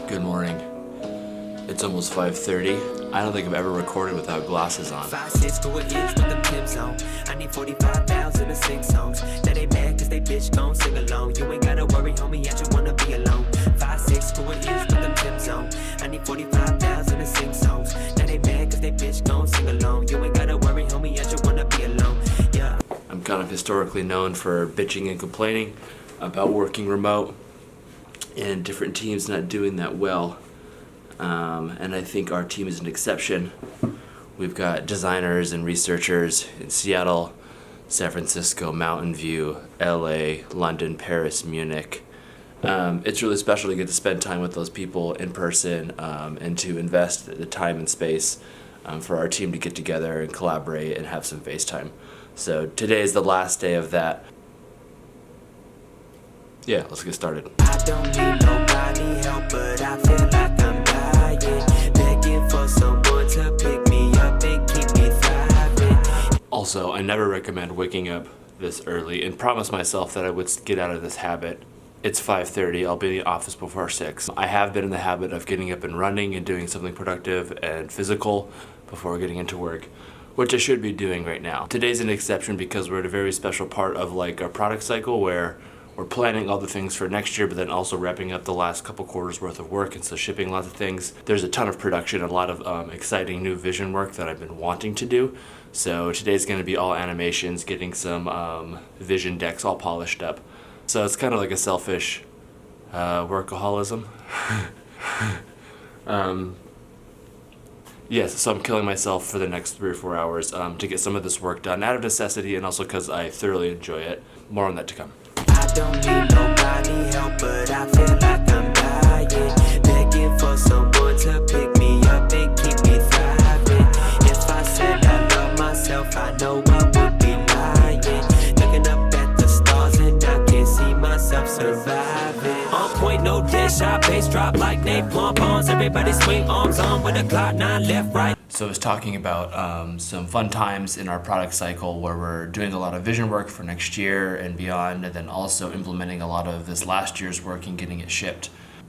Good morning. It's almost 5:30. I don't think I've ever recorded without glasses on. 5'6" who it is with them Tim's on. I need 45,000 to sing songs. Now they mad cause they bitch gon' sing along. You ain't gotta worry, homie, I just wanna be alone. 5'6" who it is with them Tim's on. I need 45,000 to sing songs. Now they mad cause they bitch gon' sing along. You ain't gotta worry, homie, I just wanna be alone. Yeah. I'm kind of historically known for bitching and complaining about working remote and different teams not doing that well. And I think our team is an exception. We've got designers and researchers in Seattle, San Francisco, Mountain View, LA, London, Paris, Munich. It's really special to get to spend time with those people in person and to invest the time and space for our team to get together and collaborate and have some FaceTime. So today is the last day of that. Yeah, let's get started. I don't need nobody help, but I feel like I'm dying. Begging for someone to pick me up and keep me thriving. Also, I never recommend waking up this early and promise myself that I would get out of this habit. It's 5:30, I'll be in the office before 6. I have been in the habit of getting up and running and doing something productive and physical before getting into work, which I should be doing right now. Today's an exception because we're at a very special part of like our product cycle where we're planning all the things for next year, but then also wrapping up the last couple quarters worth of work, and so shipping lots of things. There's a ton of production, a lot of exciting new vision work that I've been wanting to do. So today's gonna be all animations, getting some vision decks all polished up. So it's kind of like a selfish workaholism. Yes, so I'm killing myself for the next 3 or 4 hours to get some of this work done out of necessity and also because I thoroughly enjoy it. More on that to come. I don't need nobody help, but I feel like I'm dying. Begging for someone to pick me up and keep me thriving. If I said I love myself, I know I would be lying. Looking up at the stars and I can see myself surviving. On point, no dish, I bass drop like they pom-poms. Everybody swing arms on with a Glock 9 left, right. So I was talking about some fun times in our product cycle where we're doing a lot of vision work for next year and beyond, and then also implementing a lot of this last year's work and getting it shipped.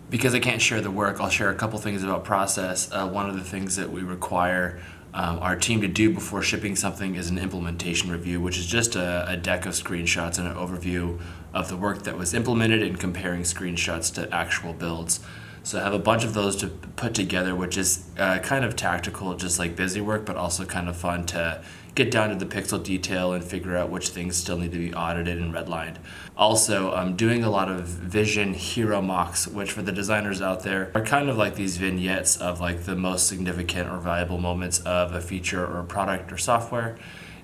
Because I can't share the work, I'll share a couple things about process. One of the things that we require our team to do before shipping something is an implementation review, which is just a deck of screenshots and an overview of the work that was implemented and comparing screenshots to actual builds. So I have a bunch of those to put together, which is kind of tactical, just like busy work, but also kind of fun to get down to the pixel detail and figure out which things still need to be audited and redlined. Also, I'm doing a lot of vision hero mocks, which for the designers out there are kind of like these vignettes of like the most significant or valuable moments of a feature or a product or software.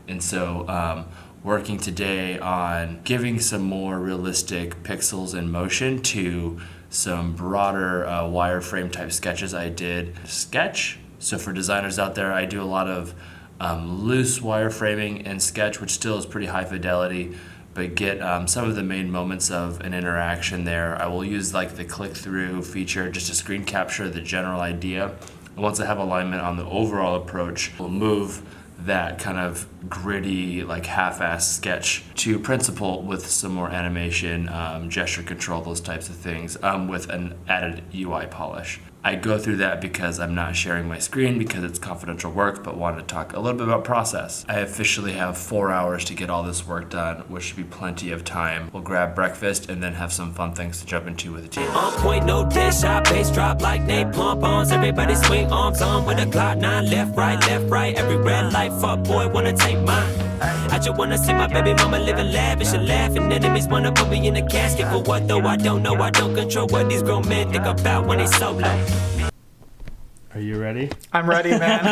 And so working today on giving some more realistic pixels and motion to some broader wireframe type sketches I did. Sketch. So for designers out there, I do a lot of loose wireframing in Sketch, which still is pretty high fidelity, but get some of the main moments of an interaction there. I will use like the click-through feature just to screen capture the general idea. And once I have alignment on the overall approach, we'll move that kind of gritty, like half-assed sketch to principle with some more animation, gesture control, those types of things, with an added UI polish. I go through that because I'm not sharing my screen because it's confidential work, but wanted to talk a little bit about process. I officially have 4 hours to get all this work done, which should be plenty of time. We'll grab breakfast and then have some fun things to jump into with the team. On point, no dish, I bass drop like they pom-poms. Everybody swing arms on with a Glock 9 left, right. Every red light, fuck boy, wanna take mine. I just wanna see my baby mama living lavish and laughing. Enemies wanna put me in a casket for what though? I don't know, I don't control what these grown men think about when they solo. Are you ready? I'm ready, man.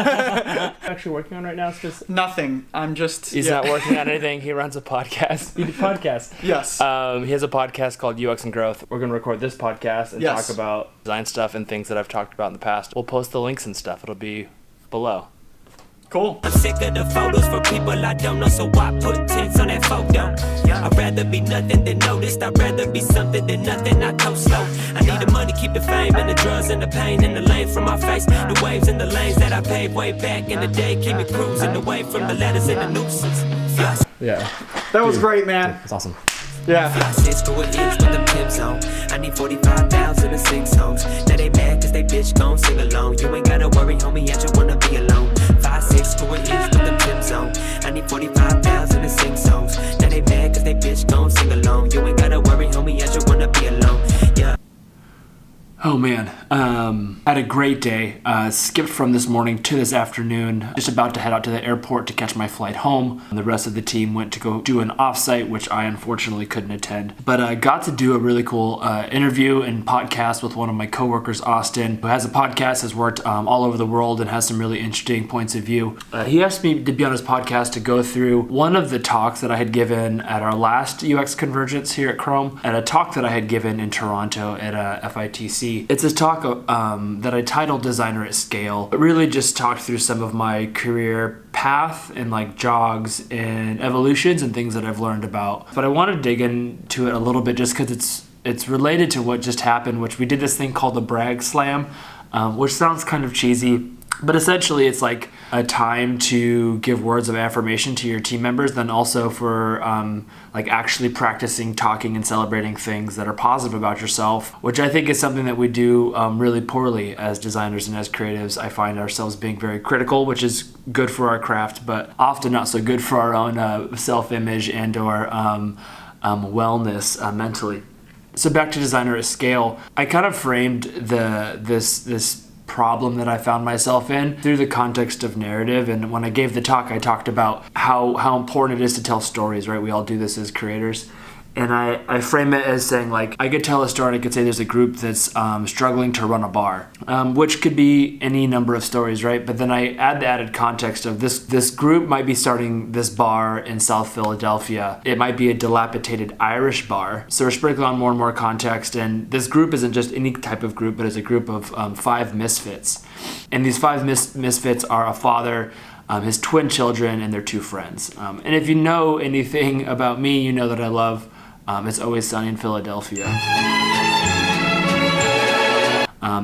Actually working on right now? It's just Nothing. I'm just... He's not working on anything. He runs a podcast. He does podcasts. Yes. He has a podcast called UX and Growth. We're going to record this podcast and Yes. talk about design stuff and things that I've talked about in the past. We'll post the links and stuff. It'll be below. Cool. I'm sick of the photos for people I don't know, so I put tints on that photo. I'd rather be nothing than noticed. I'd rather be something than nothing. I go slow. I need the money, keep the fame, and the drugs and the pain and the lane from my face. The waves and the lanes that I paved way back in the day keep me cruising away from the letters and the nuisance. Yes. Yeah. That was great, man. That's awesome. Yeah. 5'6" for an inch with them Tim's on. I need 45,000 to sing songs. Now they mad cause they bitch gon' sing along. You ain't gotta worry, homie, I just wanna be alone. 5'6" for an inch with them Tim's on. I need 45,000 to sing songs. Now they mad cause they bitch gon' sing along. You ain't gotta worry, homie, I just wanna be alone. Yeah. Oh man, had a great day. Skipped from this morning to this afternoon. Just about to head out to the airport to catch my flight home. And the rest of the team went to go do an offsite, which I unfortunately couldn't attend. But got to do a really cool interview and podcast with one of my coworkers, Austin, who has a podcast, has worked all over the world, and has some really interesting points of view. He asked me to be on his podcast to go through one of the talks that I had given at our last UX Convergence here at Chrome, and a talk that I had given in Toronto at FITC. It's a talk that I titled Designer at Scale. It really just talked through some of my career path and like jogs and evolutions and things that I've learned about. But I want to dig into it a little bit just because it's related to what just happened, which we did this thing called the Brag Slam, which sounds kind of cheesy. But essentially, it's like a time to give words of affirmation to your team members, then also for like actually practicing talking and celebrating things that are positive about yourself, which I think is something that we do really poorly as designers and as creatives. I find ourselves being very critical, which is good for our craft, but often not so good for our own self-image and or wellness mentally. So back to Designer at Scale, I kind of framed this problem that I found myself in through the context of narrative. And when I gave the talk, I talked about how important it is to tell stories, right? We all do this as creators. And I frame it as saying, like, I could tell a story and I could say there's a group that's struggling to run a bar, which could be any number of stories, right? But then I add the added context of this group might be starting this bar in South Philadelphia. It might be a dilapidated Irish bar. So we're sprinkling on more and more context. And this group isn't just any type of group, but it's a group of 5 misfits. And these 5 misfits are a father, his twin children, and their 2 friends. And if you know anything about me, you know that I love It's Always Sunny in Philadelphia.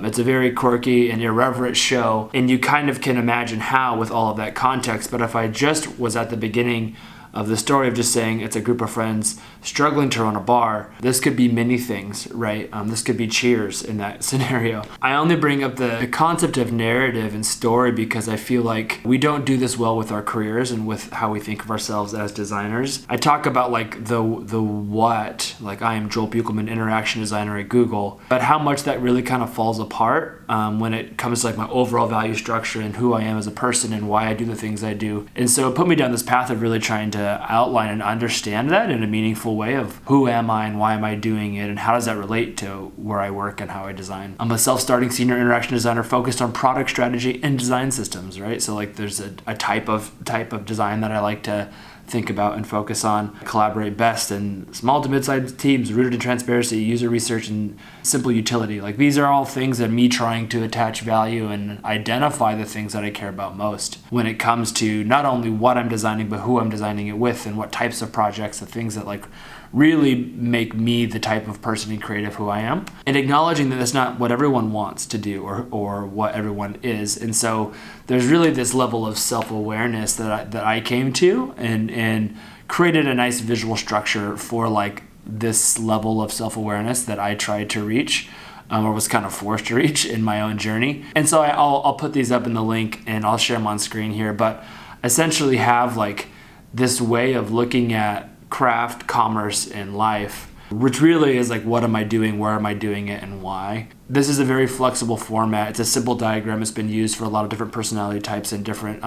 It's a very quirky and irreverent show, and you kind of can imagine how with all of that context. But if I just was at the beginning of the story of just saying it's a group of friends struggling to run a bar, this could be many things, right? This could be Cheers in that scenario. I only bring up the concept of narrative and story because I feel like we don't do this well with our careers and with how we think of ourselves as designers. I talk about like the what, like I am Joel Buchelman, interaction designer at Google, but how much that really kind of falls apart when it comes to like my overall value structure and who I am as a person and why I do the things I do. And so it put me down this path of really trying to outline and understand that in a meaningful way of who am I and why am I doing it and how does that relate to where I work and how I design. I'm a self-starting senior interaction designer focused on product strategy and design systems, right? So like there's a type of design that I like to think about and focus on. Collaborate best in small to mid-sized teams rooted in transparency, user research, and simple utility. Like these are all things that me trying to attach value and identify the things that I care about most when it comes to not only what I'm designing, but who I'm designing it with and what types of projects, the things that like really make me the type of person and creative who I am, and acknowledging that that's not what everyone wants to do or what everyone is. And so there's really this level of self-awareness that I came to and created a nice visual structure for like this level of self-awareness that I tried to reach or was kind of forced to reach in my own journey. And so I'll put these up in the link and I'll share them on screen here, but essentially have like this way of looking at craft, commerce, and life, which really is like, what am I doing, where am I doing it, and why? This is a very flexible format. It's a simple diagram. It's been used for a lot of different personality types and different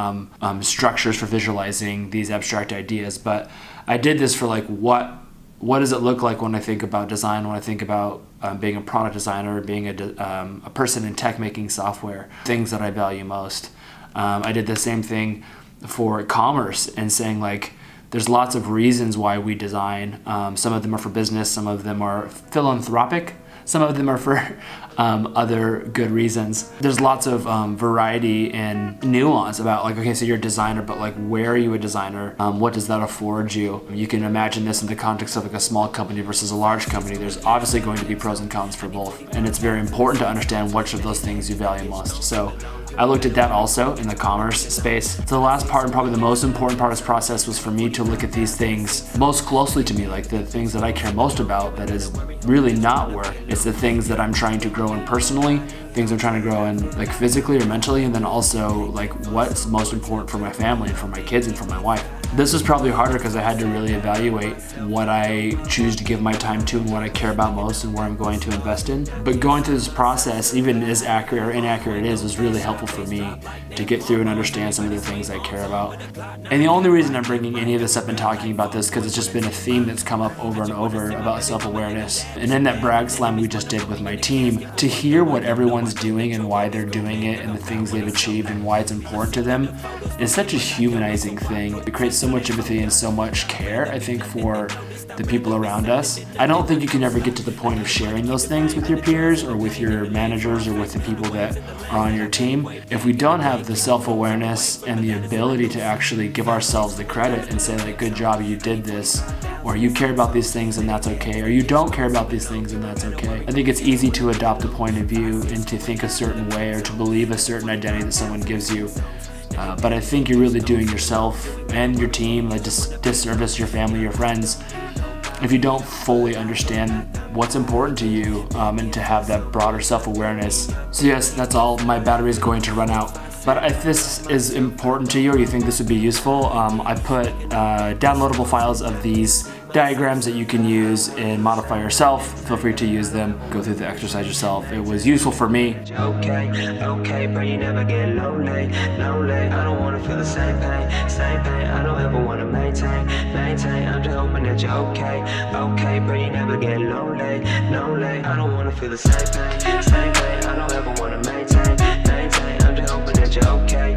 structures for visualizing these abstract ideas. But I did this for like, what does it look like when I think about design, when I think about being a product designer, being a person in tech making software, things that I value most. I did the same thing for commerce and saying like, there's lots of reasons why we design. Some of them are for business, some of them are philanthropic. Some of them are for other good reasons. There's lots of variety and nuance about like, okay, so you're a designer, but like, where are you a designer? What does that afford you? You can imagine this in the context of like a small company versus a large company. There's obviously going to be pros and cons for both. And it's very important to understand which of those things you value most. So I looked at that also in the commerce space. So the last part and probably the most important part of this process was for me to look at these things most closely to me, like the things that I care most about that is really not work. It's the things that I'm trying to grow in personally, things I'm trying to grow in like physically or mentally, and then also like what's most important for my family and for my kids and for my wife. This was probably harder because I had to really evaluate what I choose to give my time to and what I care about most and where I'm going to invest in. But going through this process, even as accurate or inaccurate it is, was really helpful for me to get through and understand some of the things I care about. And the only reason I'm bringing any of this up and talking about this because it's just been a theme that's come up over and over about self-awareness. And in that brag slam we just did with my team, to hear what everyone's doing and why they're doing it and the things they've achieved and why it's important to them is such a humanizing thing. It creates so much empathy and so much care, I think, for the people around us. I don't think you can ever get to the point of sharing those things with your peers or with your managers or with the people that are on your team if we don't have the self-awareness and the ability to actually give ourselves the credit and say like, good job, you did this, or you care about these things and that's okay, or you don't care about these things and that's okay. I think it's easy to adopt a point of view and to think a certain way or to believe a certain identity that someone gives you. But I think you're really doing yourself and your team a disservice, your family, your friends, if you don't fully understand what's important to you and to have that broader self-awareness. So yes, that's all. My battery is going to run out. But if this is important to you or you think this would be useful, I put downloadable files of these diagrams that you can use and modify yourself. Feel free to use them. Go through the exercise yourself. It was useful for me. Okay, but you never get lonely. I don't wanna feel the same pain. I don't ever wanna maintain. I'm just hoping that you're okay, but you never get lonely. I don't wanna feel the same pain. I don't ever wanna maintain. I'm just hoping that you're okay,